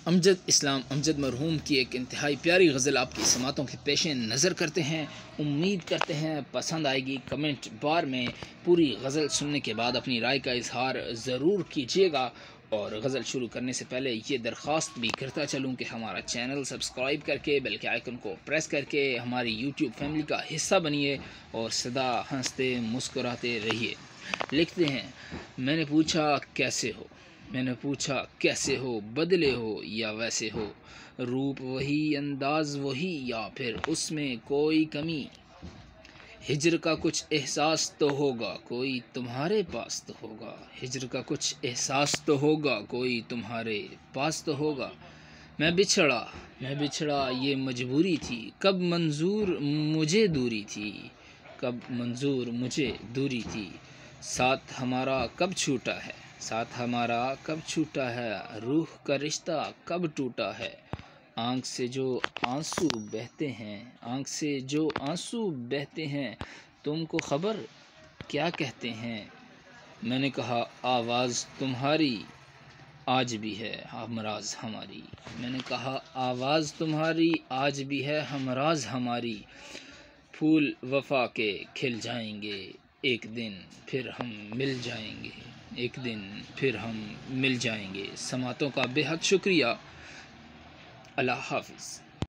امجد اسلام امجد مرحوم کی ایک انتہائی پیاری غزل آپ کی سماعتوں کے پیش نظر کرتے ہیں۔ امید کرتے ہیں پسند آئے گی۔ کمنٹ بار میں پوری غزل سننے کے بعد اپنی رائے کا اظہار ضرور کیجیے گا، اور غزل شروع کرنے سے پہلے یہ درخواست بھی کرتا چلوں کہ ہمارا چینل سبسکرائب کر کے بیل کے آئیکن کو پریس کر کے ہماری یوٹیوب فیملی کا حصہ بنیے اور سدا ہنستے مسکراتے رہیے۔ لکھتے ہیں، میں نے پوچھا کیسے ہو، میں نے پوچھا کیسے ہو، بدلے ہو یا ویسے ہو، روپ وہی انداز وہی یا پھر اس میں کوئی کمی، ہجر کا کچھ احساس تو ہوگا کوئی تمہارے پاس تو ہوگا، ہجر کا کچھ احساس تو ہوگا کوئی تمہارے پاس تو ہوگا، میں بچھڑا یہ مجبوری تھی، کب منظور مجھے دوری تھی، کب منظور مجھے دوری تھی، ساتھ ہمارا کب چھوٹا ہے، ساتھ ہمارا کب چھوٹا ہے، روح کا رشتہ کب ٹوٹا ہے، آنکھ سے جو آنسو بہتے ہیں، آنکھ سے جو آنسو بہتے ہیں، تم کو خبر کیا کہتے ہیں، میں نے کہا آواز تمہاری آج بھی ہے ہمراز ہماری، میں نے کہا آواز تمہاری آج بھی ہے ہمراز ہماری، پھول وفا کے کھل جائیں گے ایک دن پھر ہم مل جائیں گے، ایک دن پھر ہم مل جائیں گے۔ سماعتوں کا بے حد شکریہ۔ اللہ حافظ۔